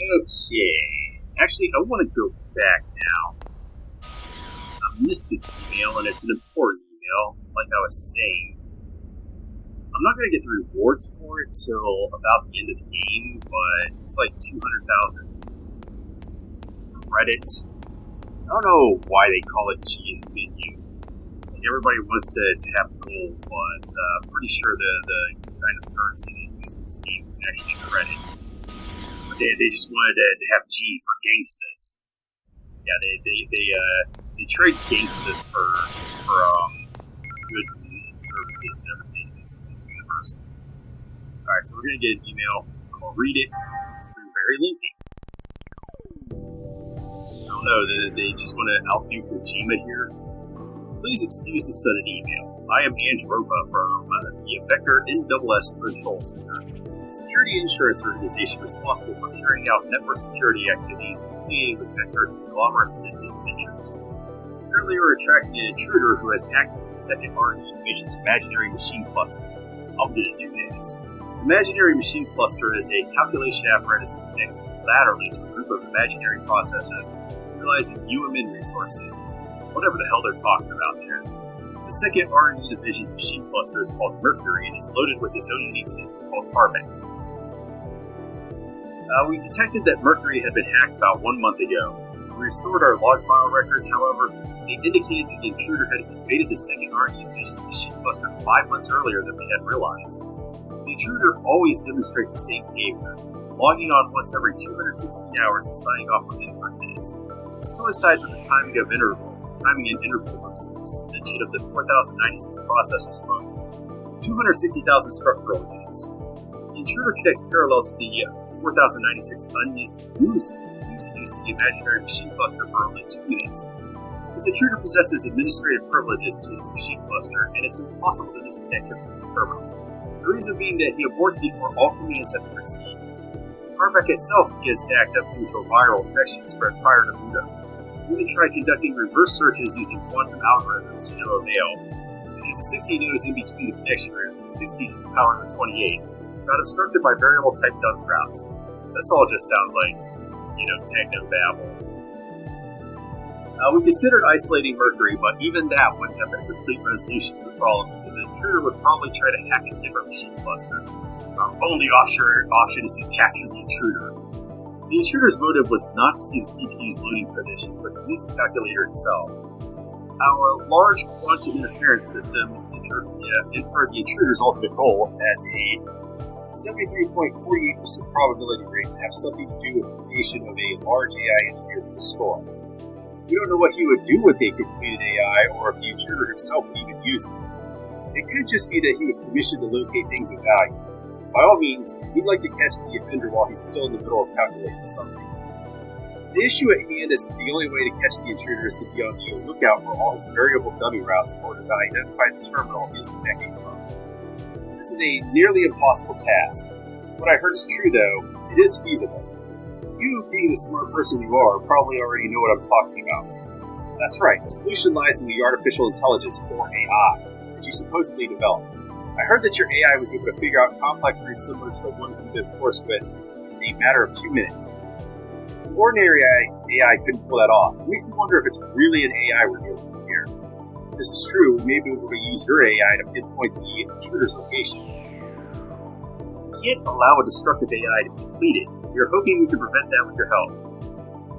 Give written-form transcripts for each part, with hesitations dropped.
Okay. Actually, I want to go back now. I missed an email, and it's an important email, like I was saying. I'm not going to get the rewards for it till about the end of the game, but it's like 200,000 credits. I don't know why they call it G in the menu. Like everybody wants to have gold, but I'm pretty sure the kind of currency they use in this game is actually credits. But they just wanted to have G for gangstas. Yeah, they trade gangstas for goods and services and everything in this universe. Alright, so we're going to get an email. I'm going to read it. It's very lengthy. I don't know, they just want to outdo Kojima here. Please excuse the sudden email. I am Ange Ropa from the Vector NSS Control Center, a security insurance organization responsible for carrying out network security activities affiliated with Vector conglomerate business ventures. Currently, we're attracting an intruder who has access to the second R&D division's imaginary machine cluster. I'm going to do that. The imaginary machine cluster is a calculation apparatus that connects laterally to a group of imaginary processors utilizing UMN resources, whatever the hell they're talking about there. The second R&D division's machine cluster is called Mercury and is loaded with its own unique system called Carbon. We detected that Mercury had been hacked about 1 month ago. We restored our log file records, however, they indicated that the intruder had invaded the second R&D division's machine cluster 5 months earlier than we had realized. The intruder always demonstrates the same behavior, logging on once every 216 hours and signing off within 3 minutes. This coincides with the timing and intervals of suspension of the 4096 processors among 260,000 structural units. The intruder connects parallel to the 4096 onion uses the imaginary machine cluster for only 2 minutes. This intruder possesses administrative privileges to this machine cluster, and it's impossible to disconnect him from this terminal. The reason being that he aborts before all commands have been received. Harbeck itself begins to act up due to a viral infection spread prior to boot up. We even tried conducting reverse searches using quantum algorithms to no avail, because the 60 nodes in between the connection rooms, 60 to the power of 28, got obstructed by variable type dump routes. This all just sounds like, techno-babble. We considered isolating Mercury, but even that wouldn't have been a complete resolution to the problem, because the intruder would probably try to hack a different machine cluster. Our only option is to capture the intruder. The intruder's motive was not to see the CPU's loading conditions, but to use the calculator itself. Our large quantum interference system inferred the intruder's ultimate goal at a 73.48% probability rate to have something to do with the creation of a large AI engineered to destroy. We don't know what he would do with a completed AI, or if the intruder himself would even use it. It could just be that he was commissioned to locate things of value. By all means, we'd like to catch the offender while he's still in the middle of calculating something. The issue at hand is that the only way to catch the intruder is to be on the lookout for all his variable dummy routes in order to identify the terminal he's connecting from. This is a nearly impossible task. If what I heard is true, though, it is feasible. You, being the smart person you are, probably already know what I'm talking about. That's right, the solution lies in the artificial intelligence, or AI, that you supposedly developed. I heard that your AI was able to figure out complexities similar to the ones we've been forced with in a matter of 2 minutes. An ordinary AI couldn't pull that off. It makes me wonder if it's really an AI we're dealing with here. If this is true, we may be able to use your AI to pinpoint the intruder's location. You can't allow a destructive AI to be completed. We are hoping we can prevent that with your help.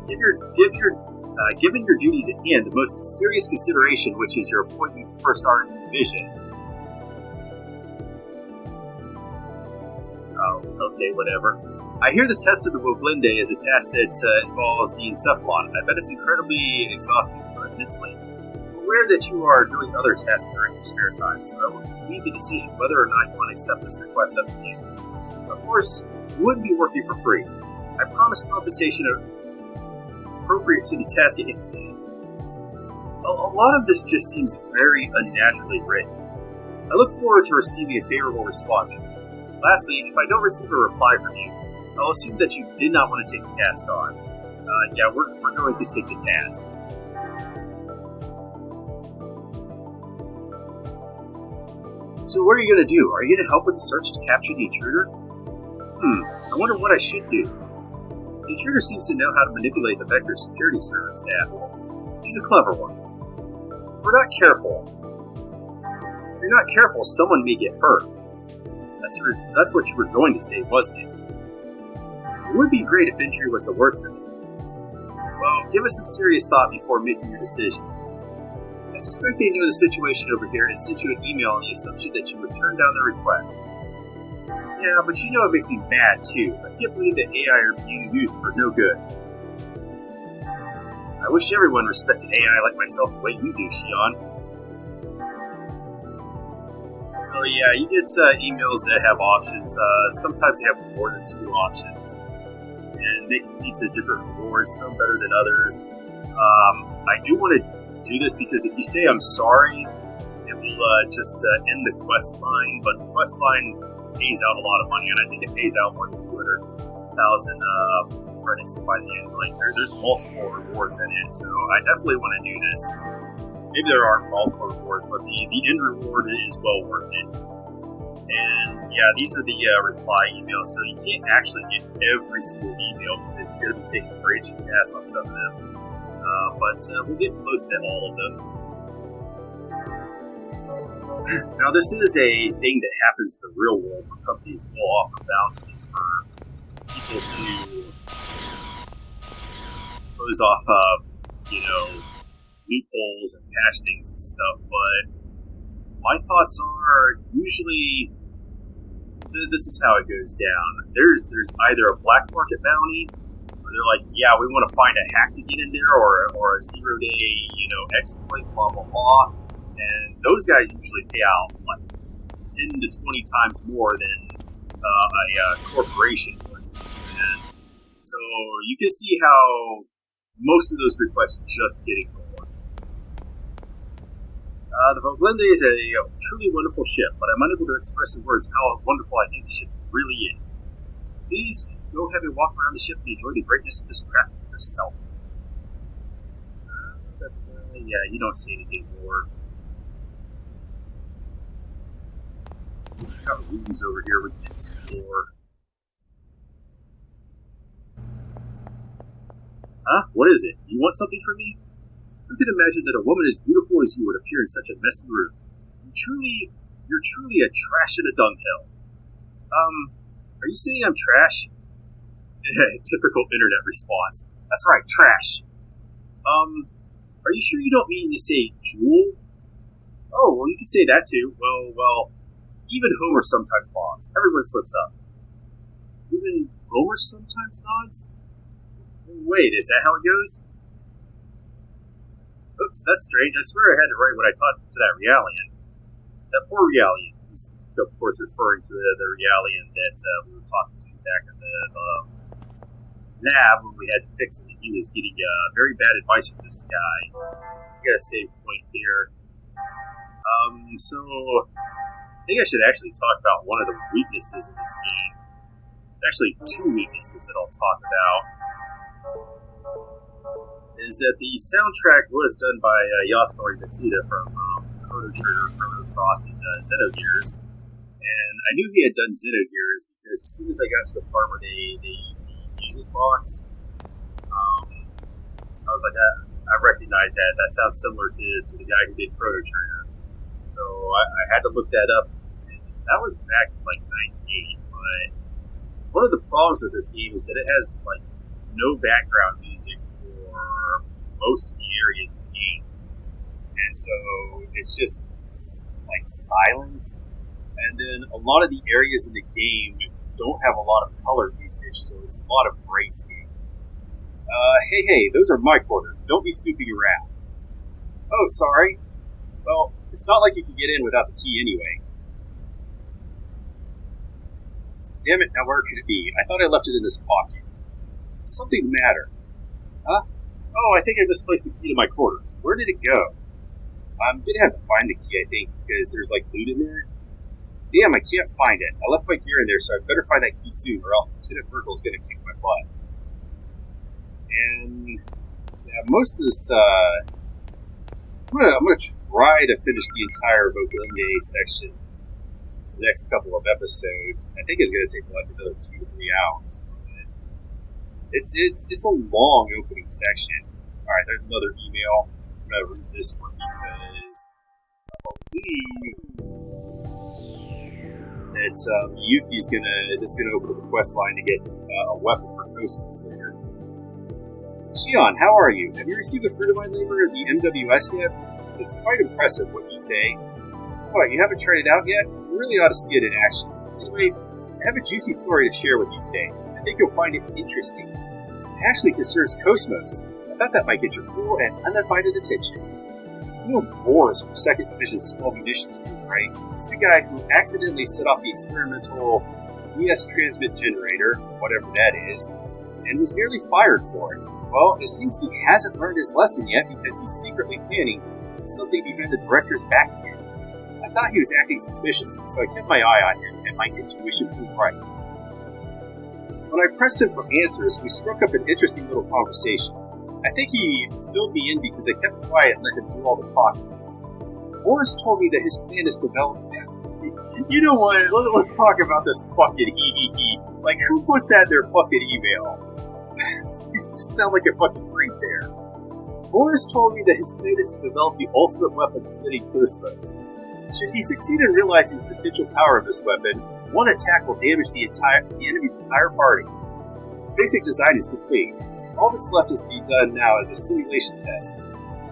Given your duties at hand, the most serious consideration, which is your appointment to First R&D Division. Oh, okay, whatever. I hear the test of the Woglinde is a task that involves the encephalon. I bet it's incredibly exhausting mentally. I'm aware that you are doing other tasks during your spare time, so I will leave the decision whether or not you want to accept this request up to you. Of course, you wouldn't be working for free. I promise compensation appropriate to the task at hand. A lot of this just seems very unnaturally written. I look forward to receiving a favorable response from you. Lastly, if I don't receive a reply from you, I'll assume that you did not want to take the task on. We're going to take the task. So what are you going to do? Are you going to help with the search to capture the intruder? I wonder what I should do. The The intruder seems to know how to manipulate the Vector security service staff. He's a clever one. If we're not careful, someone may get hurt. That's what you were going to say, wasn't it? It would be great if injury was the worst of it. Well, give us some serious thought before making your decision. I suspect they know the situation over here and sent you an email on the assumption that you would turn down their request. Yeah, but you know it makes me mad too. I can't believe that AI are being used for no good. I wish everyone respected AI like myself the way you do, Shion. So yeah, you get emails that have options. Sometimes they have more than 2 options. And they can lead to different rewards, some better than others. I do want to do this because if you say I'm sorry, it will just end the quest line, but the quest line pays out a lot of money, and I think it pays out more than 200,000 credits by the end. Like there's multiple rewards in it, so I definitely want to do this. Maybe there aren't multiple rewards, but the end reward is well worth it. And yeah, these are the reply emails, so you can't actually get every single email because you're going to be taking a raging pass on some of them. But we'll get close to all of them. Now, this is a thing that happens in the real world where companies will offer bounties for people to close off, loopholes and patch things and stuff. But my thoughts are usually this is how it goes down. There's either a black market bounty, or they're like, yeah, we want to find a hack to get in there, or a 0-day, exploit, blah blah blah. And those guys usually pay out like 10 to 20 times more than a corporation would. And so you can see how most of those requests just get ignored. The Woglinde is a truly wonderful ship, but I'm unable to express in words how wonderful I think the ship really is. Please go have a walk around the ship and enjoy the greatness of this craft for yourself. Yeah, you don't see anything more. We've got rooms over here we can explore. Huh? What is it? Do you want something from me? Who could imagine that a woman as beautiful as you would appear in such a messy room? You're truly a trash in a dunghill. Are you saying I'm trash? Typical internet response. That's right, trash. Are you sure you don't mean to say jewel? Oh, well, you can say that too. Well, even Homer sometimes bombs. Everyone slips up. Even Homer sometimes nods? Wait, is that how it goes? Oops, that's strange. I swear I had to write what I taught to that Realian. That poor Realian. He's, of course, referring to the Realian that we were talking to back in the lab when we had to fix him. He was getting very bad advice from this guy. I got a save point here. So I think I should actually talk about one of the weaknesses in this game. There's actually 2 weaknesses that I'll talk about. Is that the soundtrack was done by Yasunori Mitsuda from Chrono Trigger, Chrono Cross, and Xenogears. And I knew he had done Xenogears because as soon as I got to the part where they used the music box, I was like, I recognize that. That sounds similar to the guy who did Chrono Trigger. So I had to look that up. And that was back in like 98. But one of the problems with this game is that it has like no background music for most of the areas in the game. And so it's just like silence. And then a lot of the areas in the game don't have a lot of color usage, so it's a lot of grayscales. Hey, those are my quarters. Don't be snooping around. Oh, sorry. Well, it's not like you can get in without the key anyway. Damn it, now where could it be? I thought I left it in this pocket. Something the matter. Huh? Oh, I think I misplaced the key to my quarters. Where did it go? I'm gonna have to find the key, I think, because there's like loot in there. Damn, I can't find it. I left my gear in there, so I better find that key soon, or else Lieutenant Virgil's gonna kick my butt. And yeah, most of this, I'm gonna try to finish the entire Woglinde section in the next couple of episodes. I think it's gonna take like another 2 to 3 hours. It's a long opening section. All right, there's another email. I'm gonna read this one because I believe that Yuki's gonna open up a quest line to get a weapon for Cosmos later. Shion, how are you? Have you received the fruit of my labor of the MWS yet? It's quite impressive what you say. What, you haven't tried it out yet? You really ought to see it in action. Anyway, I have a juicy story to share with you today. I think you'll find it interesting. It actually concerns Cosmos. I thought that might get your full and undivided attention. You know Boris from 2nd Division's Small Munitions Group, right? He's the guy who accidentally set off the experimental VS transmit generator, whatever that is, and was nearly fired for it. Well, it seems he hasn't learned his lesson yet because he's secretly planning something behind the director's back again. I thought he was acting suspiciously, so I kept my eye on him, and my intuition proved right. When I pressed him for answers, we struck up an interesting little conversation. I think he filled me in because I kept quiet and let him do all the talking. Boris told me that his plan is developed. You know what? Let's talk about this fucking hee. Like, who puts that in their fucking email? You just sound like a fucking freak there. Boris told me that his plan is to develop the ultimate weapon befitting Cosmos. Should he succeed in realizing the potential power of this weapon, one attack will damage the enemy's entire party. The basic design is complete. All that's left is to be done now as a simulation test.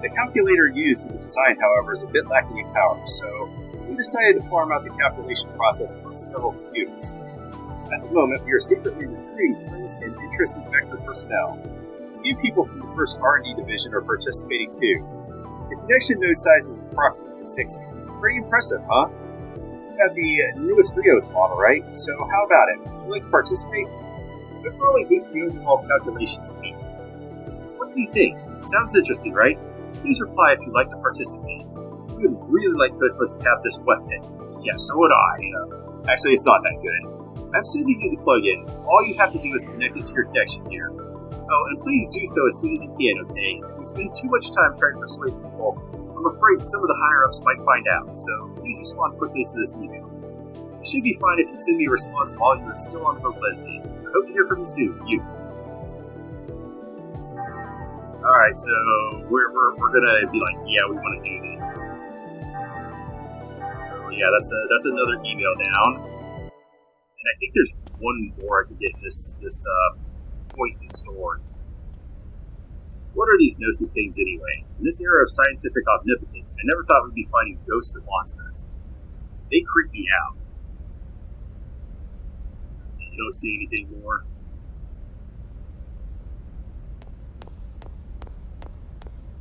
The calculator used in the design, however, is a bit lacking in power, so we decided to farm out the calculation process among several computers. At the moment, we are secretly recruiting friends and interested Vector personnel. A few people from the 1st R&D Division are participating too. The connection node size is approximately 60. Pretty impressive, huh? You have the newest Rios model, right? So how about it? Would you like to participate? We'll probably boost the overall calculation speed. What do you think? Sounds interesting, right? Please reply if you'd like to participate. We would really like Cosmos to have this weapon. Yeah, so would I. Actually, it's not that good. I'm sending you the plug-in. All you have to do is connect it to your connection gear. Oh, and please do so as soon as you can, okay? If you spend too much time trying to persuade people, I'm afraid some of the higher-ups might find out, so please respond quickly to this email. It should be fine if you send me a response while you are still on Woglinde. I hope to hear from you soon. You. Alright, so we're gonna be like, yeah, we want to do this. So yeah, that's another email down. And I think there's one more I can get in this point in the story. What are these Gnosis things anyway? In this era of scientific omnipotence, I never thought we'd be fighting ghosts and monsters. They creep me out. You don't see anything more?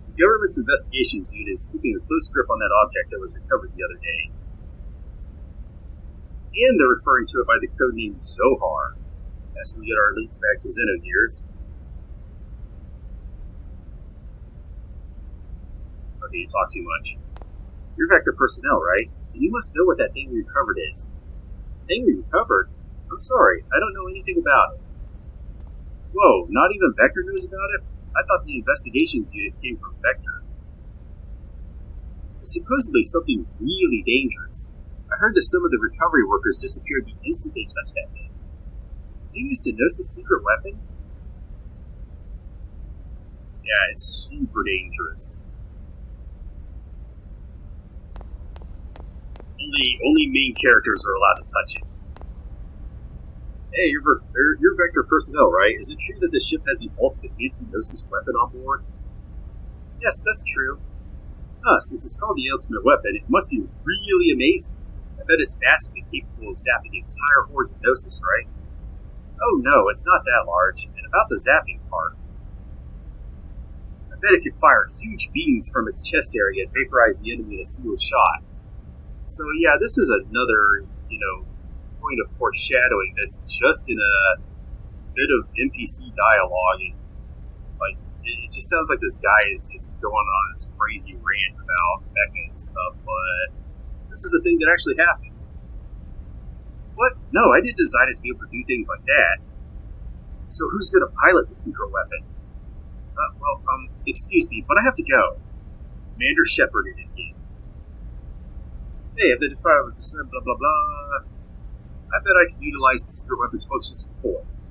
The government's investigations unit is keeping a close grip on that object that was recovered the other day. And they're referring to it by the codename Zohar. As we get our links back to Xenogears. Okay, you talk too much. You're Vector personnel, right? And you must know what that thing we recovered is. Thing we recovered? I'm sorry, I don't know anything about it. Whoa, not even Vector knows about it? I thought the investigations unit came from Vector. It's supposedly something really dangerous. I heard that some of the recovery workers disappeared the instant they touched that thing. They used a Gnosis secret weapon? Yeah, it's super dangerous. Only main characters are allowed to touch it. Hey, you're Vector personnel, right? Is it true that the ship has the ultimate anti-Gnosis weapon on board? Yes, that's true. Since it's called the ultimate weapon, it must be really amazing. I bet it's massively capable of zapping entire hordes of Gnosis, right? Oh no, it's not that large. And about the zapping part, I bet it could fire huge beams from its chest area and vaporize the enemy in a single shot. So yeah, this is another, point of foreshadowing this just in a bit of NPC dialogue. And, it just sounds like this guy is just going on this crazy rant about Mecha and stuff, but this is a thing that actually happens. What? No, I didn't design it to be able to do things like that. So who's going to pilot the secret weapon? Excuse me, but I have to go. Commander shepherded it in. Hey, if the Defiler was a blah blah blah. I bet I can utilize the secret weapon's functions to the fullest.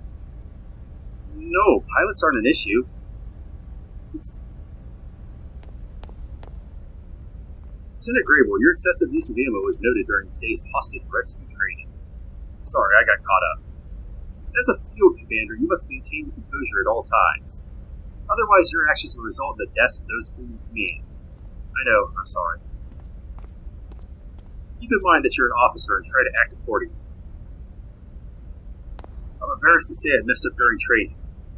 No, pilots aren't an issue. Lieutenant Grable, your excessive use of ammo was noted during today's hostage rescue training. Sorry, I got caught up. As a field commander, you must maintain composure at all times. Otherwise, your actions will result in the deaths of those whom you command. I know, I'm sorry. Keep in mind that you're an officer and try to act accordingly. I'm embarrassed to say I messed up during training.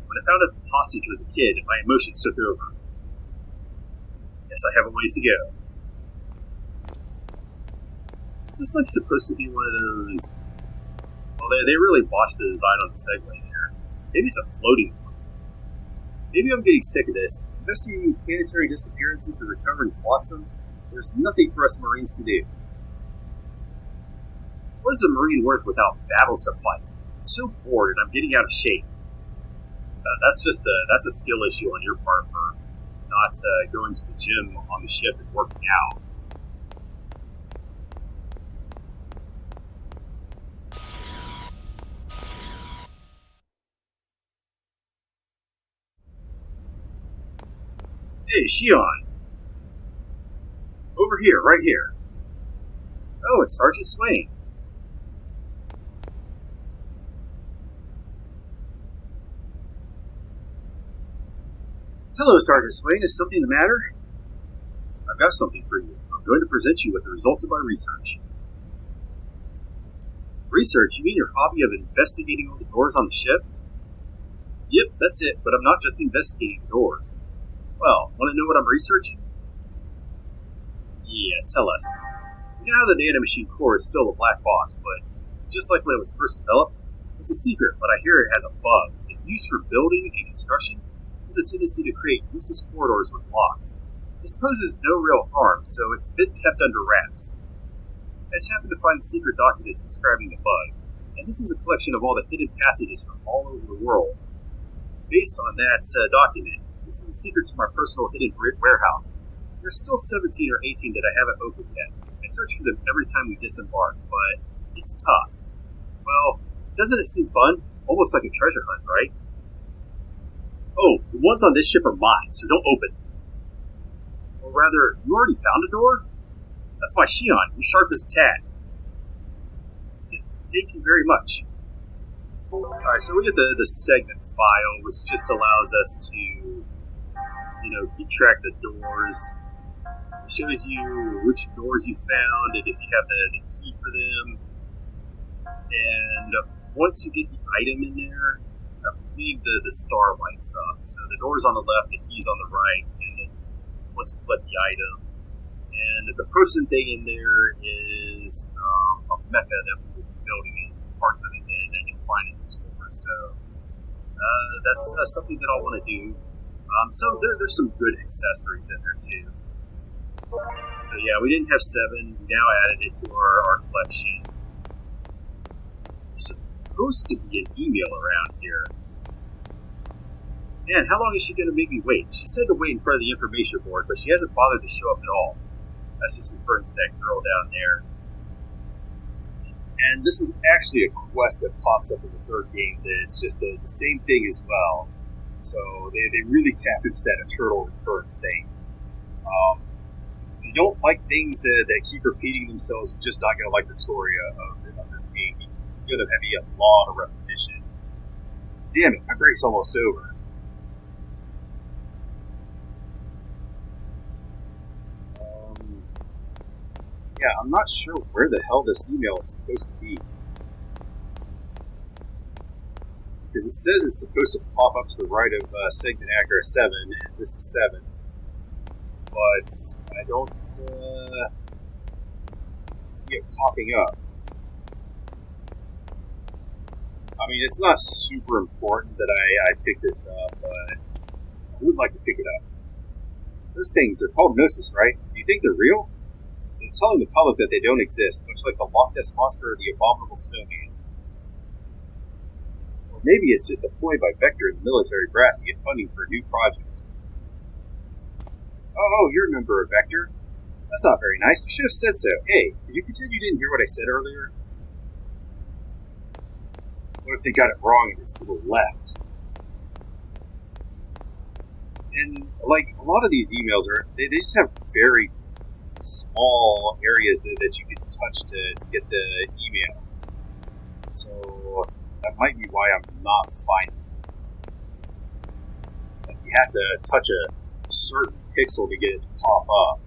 When I found out the hostage was a kid, my emotions took over. Yes, I have a ways to go. Is this like supposed to be one of those... Well, they really botched the design on the Segway here. Maybe it's a floating one. Maybe I'm getting sick of this. Investigating planetary disappearances and recovering flotsam, there's nothing for us Marines to do. What is a Marine worth without battles to fight? I'm so bored and I'm getting out of shape. That's a skill issue on your part for not going to the gym on the ship and working out. Hey, Shion! Over here, right here. Oh, it's Sergeant Swain. Hello, Sergeant Swain. Is something the matter? I've got something for you. I'm going to present you with the results of my research. Research? You mean your hobby of investigating all the doors on the ship? Yep, that's it, but I'm not just investigating the doors. Well, want to know what I'm researching? Yeah, tell us. You know how the nanomachine core is still a black box, but just like when it was first developed, it's a secret, but I hear it has a bug. If used for building and construction, it has a tendency to create useless corridors with blocks. This poses no real harm, so it's been kept under wraps. I just happened to find the secret documents describing the bug, and this is a collection of all the hidden passages from all over the world. Based on that document, this is a secret to my personal hidden warehouse. There's still 17 or 18 that I haven't opened yet. I search for them every time we disembark, but it's tough. Well, doesn't it seem fun? Almost like a treasure hunt, right? Oh, the ones on this ship are mine, so don't open. Or rather, you already found a door? That's my Shion. You're sharp as a tack. Thank you very much. Alright, so we get the segment file, which just allows us to, keep track of the doors. It shows you which doors you found and if you have the key for them. And once you get the item in there, I believe the star lights up. So the door's on the left, the key's on the right, and then once you collect the item. And the person thing in there is a mecha that we will be building in parts of it that you'll find in these doors. So that's something that I want to do. So there's some good accessories in there too. So yeah, we didn't have 7. We now added it to our collection. There's supposed to be an email around here. Man, how long is she going to make me wait? She said to wait in front of the information board, but she hasn't bothered to show up at all. That's just referring to that girl down there. And this is actually a quest that pops up in the 3rd game. That it's just the same thing as well. So they really tap into that eternal recurrence thing. If you don't like things that keep repeating themselves, you're just not going to like the story of this game. It's going to be a lot of repetition. Damn it, my break's almost over. Yeah, I'm not sure where the hell this email is supposed to be. Because it says it's supposed to pop up to the right of segment AGWS 7, and this is 7. But I don't see it popping up. I mean, it's not super important that I pick this up, but I would like to pick it up. Those things, they're called Gnosis, right? Do you think they're real? They're telling the public that they don't exist, much like the Loch Ness Monster or the Abominable Snowman. Or maybe it's just a ploy by Vector and the military brass to get funding for a new project. Oh, you're a member of Vector. That's not very nice. You should have said so. Hey, did you pretend you didn't hear what I said earlier? What if they got it wrong and it's to the left? And like a lot of these emails they just have very small areas that you can touch to get the email. So that might be why I'm not finding it. Like you have to touch a certain pixel to get it to pop up.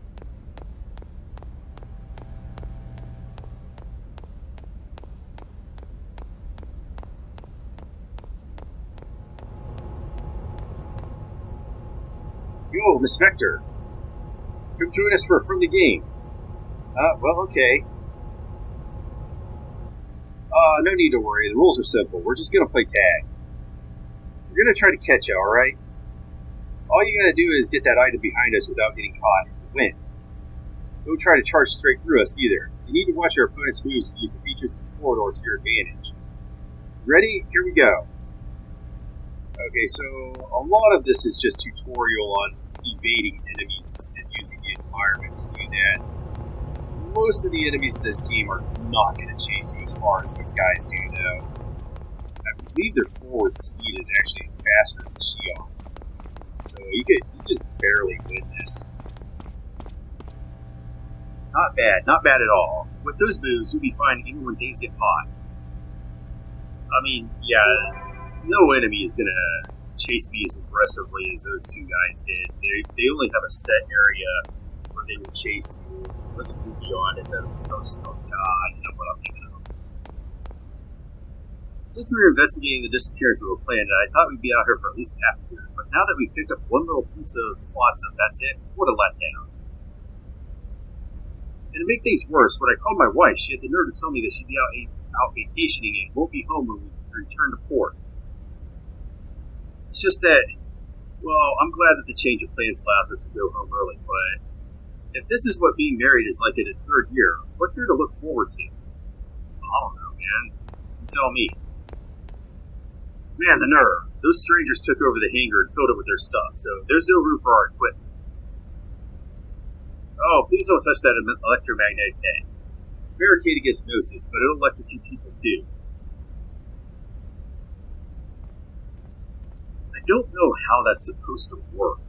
Yo, Miss Vector. Come join us for a friendly game. Well, okay. No need to worry. The rules are simple. We're just gonna play tag. We're gonna try to catch you, alright? All you gotta do is get that item behind us without getting caught and win. Don't try to charge straight through us either. You need to watch your opponent's moves and use the features of the corridor to your advantage. Ready? Here we go. Okay, so a lot of this is just tutorial on evading enemies and using the environment to do that. Most of the enemies in this game are not going to chase you as far as these guys do, though. I believe their forward speed is actually faster than Shion's. So you just barely win this. Not bad at all. With those moves, you'll be fine even when things get hot. I mean, yeah, no enemy is going to chase me as aggressively as those two guys did. They only have a set area where they will chase you. Let's move beyond it, then goes, oh god, you know what I'm thinking of. Since we were investigating the disappearance of a planet, I thought we'd be out here for at least half a year. But now that we've picked up one little piece of flotsam, that's it. What a letdown. And to make things worse, when I called my wife, she had the nerve to tell me that she'd be out vacationing and won't be home when we return to port. It's just that, well, I'm glad that the change of plans allows us to go home early, but if this is what being married is like in its third year, what's there to look forward to? I don't know, man. You tell me. Man, the nerve. Those strangers took over the hangar and filled it with their stuff, so there's no room for our equipment. Oh, please don't touch that electromagnetic thing. It's a barricade against Gnosis, but it'll electrocute people too. I don't know how that's supposed to work.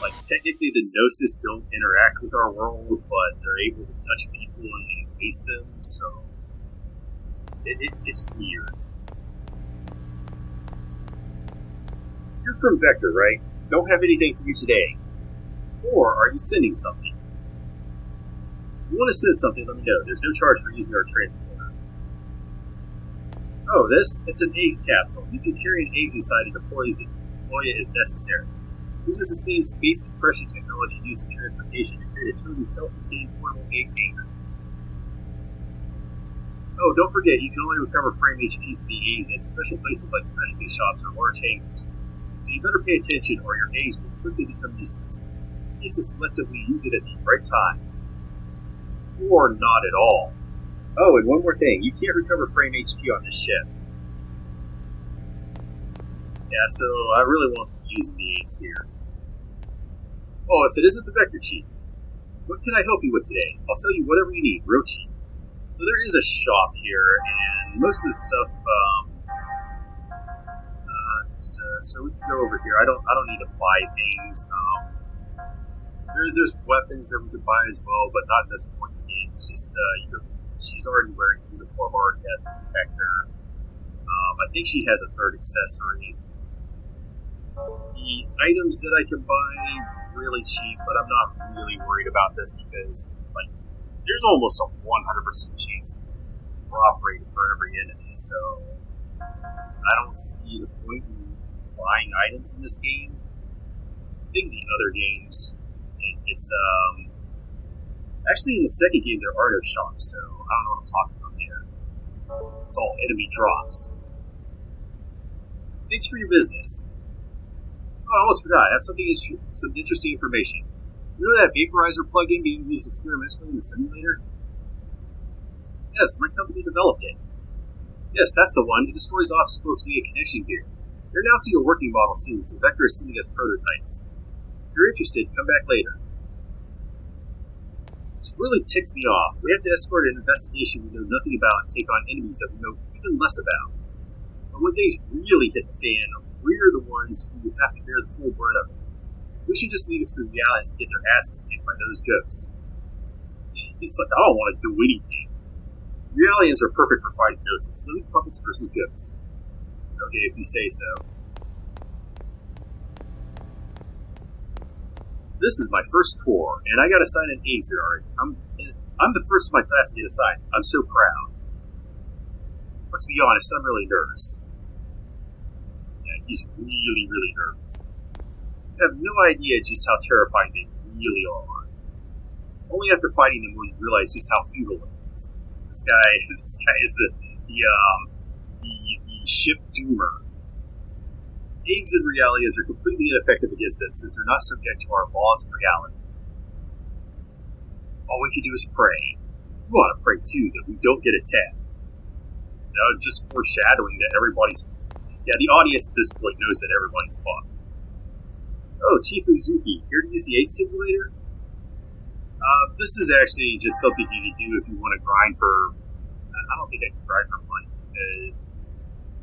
Like, technically the Gnosis don't interact with our world, but they're able to touch people and waste them, so it's weird. You're from Vector, right? Don't have anything for you today. Or are you sending something? If you want to send something, let me know. There's no charge for using our transporter. Oh, this? It's an eggs capsule. You can carry an eggs inside and deploy it as necessary. This is the same space compression technology used in transportation to create a truly self-contained portable eggs hangar. Oh, don't forget, you can only recover frame HP from the eggs at special places like specialty shops or large hangars. So you better pay attention or your eggs will quickly become useless. Key is to selectively use it at the right times. Or not at all. Oh, and one more thing, you can't recover frame HP on this ship. Yeah, so I really won't be using the eggs here. Oh, if it isn't the Vector Chief. What can I help you with today? I'll sell you whatever you need, real cheap. So there is a shop here, and most of the stuff, so we can go over here. I don't need to buy things. There's weapons that we could buy as well, but not at this point in the game. It's just, she's already wearing a uniform, already has a protector. I think she has a third accessory. The items that I can buy, really cheap, but I'm not really worried about this because, like, there's almost a 100% chance drop rate for every enemy, so I don't see the point in buying items in this game. I think the other games, it's, actually in the second game there are no shops, so I don't know what I'm talking about there. It's all enemy drops. Thanks for your business. Oh, I almost forgot. I have some interesting information. You know that vaporizer plugin being used experimentally in the simulator? Yes, my company developed it. Yes, that's the one. It destroys obstacles via connection gear. They're announcing a working model soon, so Vector is sending us prototypes. If you're interested, come back later. This really ticks me off. We have to escort an investigation we know nothing about and take on enemies that we know even less about. But when things really hit the fan, we're the ones who have to bear the full brunt of it. We should just leave it to the realities to get their asses kicked by those ghosts. It's like, I don't want to do anything. Realians are perfect for fighting ghosts. Living puppets versus ghosts. Okay, if you say so. This is my first tour, and I got assigned an exit already. I'm the first of my class to get assigned. I'm so proud. But to be honest, I'm really nervous. Yeah, he's really, really nervous. You have no idea just how terrifying they really are. Only after fighting them will you realize just how futile it is. This guy is the ship doomer. Eggs and realities are completely ineffective against them since they're not subject to our laws of reality. All we can do is pray. We want to pray too that we don't get attacked. Just foreshadowing that everybody's... Yeah, the audience at this point knows that everybody's fucked. Oh, Chief Uzuki, here to use the egg simulator? This is actually just something you can do if you want to grind for... I don't think I can grind for money, because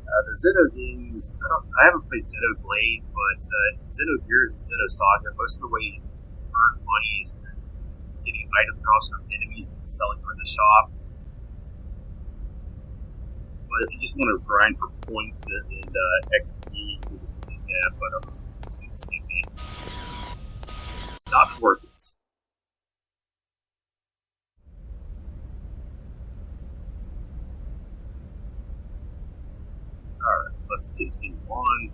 the Xeno games... I haven't played Xenoblade, but Xenogears and Xenosaga, most of the way you earn money is through getting item drops from enemies and selling them in the shop. But if you just want to grind for points and XP, you can just use that, but I'm just going to skip it. It's not worth it. Alright, let's continue on.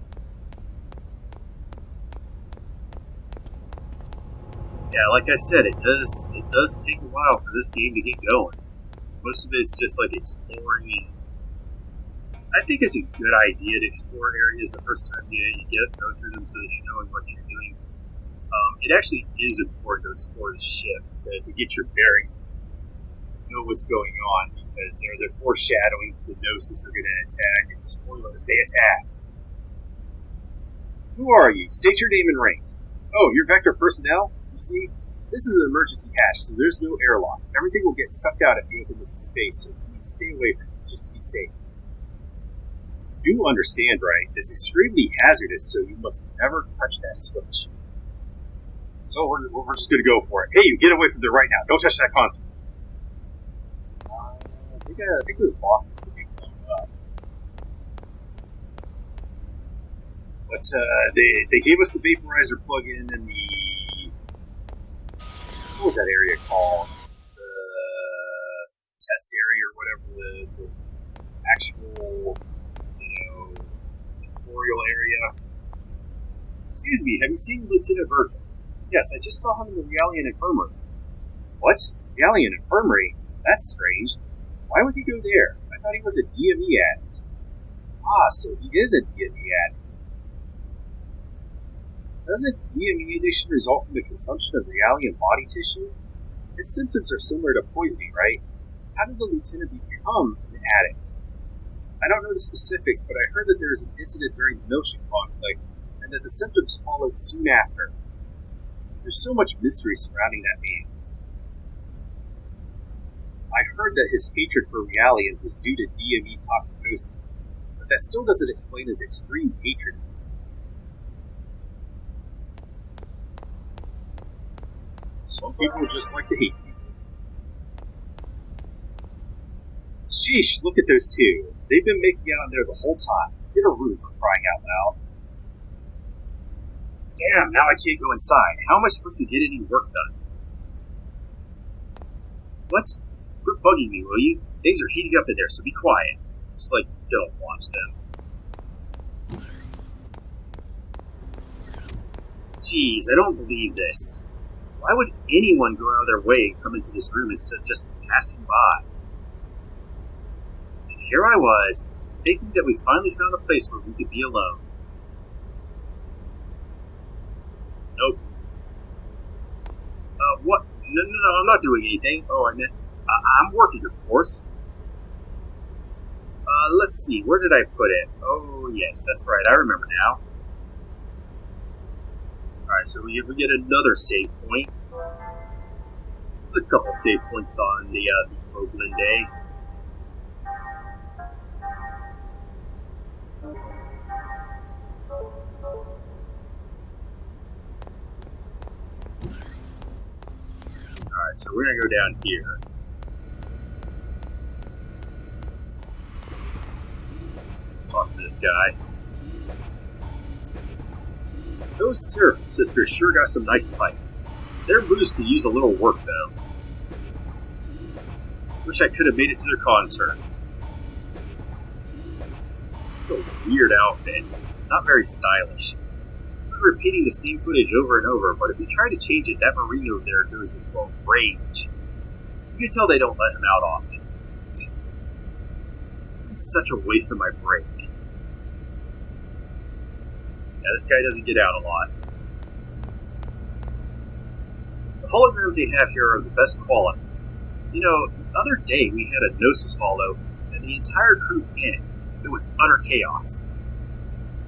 Yeah, like I said, it does take a while for this game to get going. Most of it's just like exploring, and I think it's a good idea to explore areas the first time you go through them so that you know what you're doing. It actually is important to explore the ship to get your bearings, know what's going on, because they're foreshadowing the Gnosis are going to attack, and spoilers, they attack. Who are you? State your name and rank. Oh, you're Vector personnel? You see, this is an emergency hatch, so there's no airlock. Everything will get sucked out if you open this in space, so please stay away from it, just to be safe. You do understand, right? It's extremely hazardous, so you must never touch that switch. So we're just going to go for it. Hey, you get away from there right now. Don't touch that console. I think those bosses could be blown up. But they gave us the vaporizer plug-in and the... What was that area called? The test area or whatever, the actual, tutorial area. Excuse me, have you seen Lieutenant Virgil? Yes, I just saw him in the Realian Infirmary. What? Realian Infirmary? That's strange. Why would he go there? I thought he was a DME addict. Ah, so he is a DME addict. Doesn't DME addiction result from the consumption of Realian body tissue? Its symptoms are similar to poisoning, right? How did the lieutenant become an addict? I don't know the specifics, but I heard that there was an incident during the Notion conflict, and that the symptoms followed soon after. There's so much mystery surrounding that man. I heard that his hatred for Realians is due to DME toxicosis, but that still doesn't explain his extreme hatred. Some people just like to hate people. Sheesh, look at those two. They've been making out in there the whole time. Get a room for crying out loud. Damn, now I can't go inside. How am I supposed to get any work done? What? Quit bugging me, will you? Things are heating up in there, so be quiet. Just don't watch them. Jeez, I don't believe this. Why would anyone go out of their way and come into this room instead of just passing by? And here I was, thinking that we finally found a place where we could be alone. Nope. What? No, I'm not doing anything. Oh, I meant, I'm working, of course. Let's see, where did I put it? Oh, yes, that's right, I remember now. Alright, so we get another save point. There's a couple save points on the Woglinde. Alright, so we're gonna go down here. Let's talk to this guy. Those Seraph sisters sure got some nice pipes. Their booze could use a little work, though. Wish I could have made it to their concert. What weird outfits. Not very stylish. It's been repeating the same footage over and over, but if you try to change it, that Marino there goes into a rage. You can tell they don't let him out often. This is such a waste of my break. Yeah, this guy doesn't get out a lot. The holograms they have here are the best quality. You know, the other day we had a Gnosis holo, and the entire crew panicked. It was utter chaos.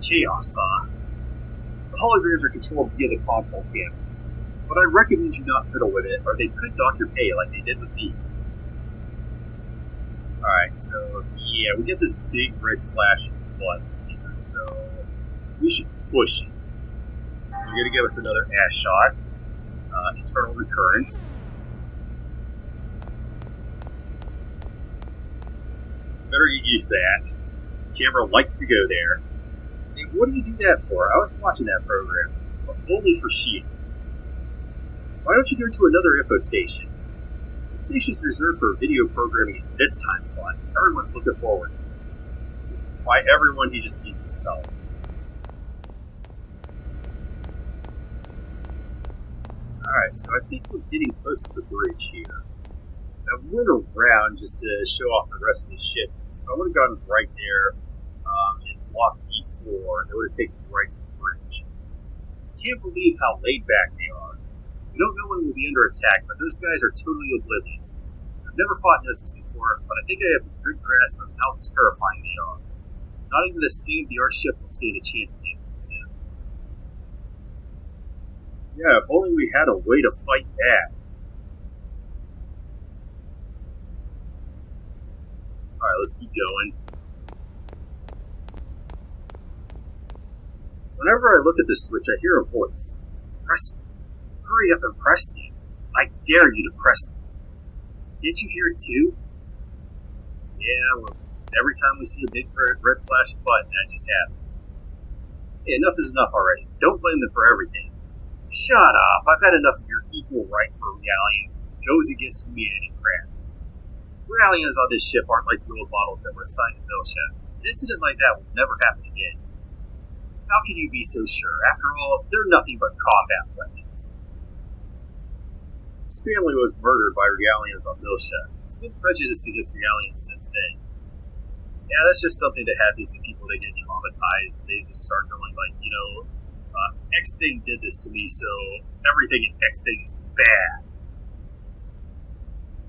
Chaos, huh? The holograms are controlled via the console panel, but I recommend you not fiddle with it, or they could dock your pay like they did with me. Alright, so, yeah, we get this big red flashing button here, so we should push it. You're going to give us another ass shot. Internal recurrence. Better get used to that. Camera likes to go there. Hey, what do you do that for? I was watching that program, but only for S.H.I.E.L.D. Why don't you go to another info station? The station's reserved for video programming at this time slot. Everyone's looking forward to it. Why everyone, he just means himself. Alright, so I think we're getting close to the bridge here. I went around just to show off the rest of the ship. So if I would have gone right there and blocked E4, it would have taken me right to the bridge. I can't believe how laid back they are. We don't know when we'll be under attack, but those guys are totally oblivious. I've never fought Gnosis before, but I think I have a good grasp of how terrifying they are. Not even the state-of-the-art ship will stand a chance against them. Yeah, if only we had a way to fight back. Alright, let's keep going. Whenever I look at this switch, I hear a voice. Press me. Hurry up and press me. I dare you to press me. Can't you hear it too? Yeah, well, every time we see a big red flashing button, that just happens. Hey, enough is enough already. Don't blame them for everything. Shut up! I've had enough of your equal rights for Realians. Goes against humanity crap. Realians on this ship aren't like the old models that were assigned to Milsha. An incident like that will never happen again. How can you be so sure? After all, they're nothing but combat weapons. His family was murdered by Realians on Milsha. He's been prejudiced against Realians since then. Yeah, that's just something that happens to people that get traumatized. They just start going like, you know, X thing did this to me, so everything in X thing is bad.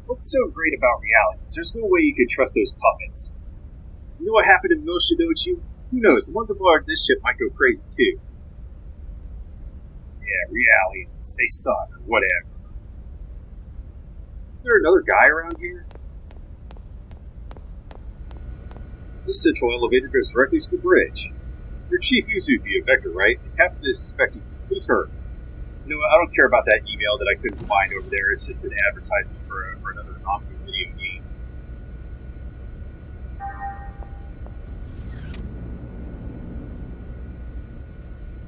What's so great about Realians? There's no way you can trust those puppets. You know what happened in Milsha, don't you? Who knows, the ones aboard this ship might go crazy too. Yeah, Realians, they suck, or whatever. Is there another guy around here? This central elevator goes directly to the bridge. Your chief used to be a Vector, right? The captain is suspecting you. Please hurry. You know what, I don't care about that email that I couldn't find over there. It's just an advertisement for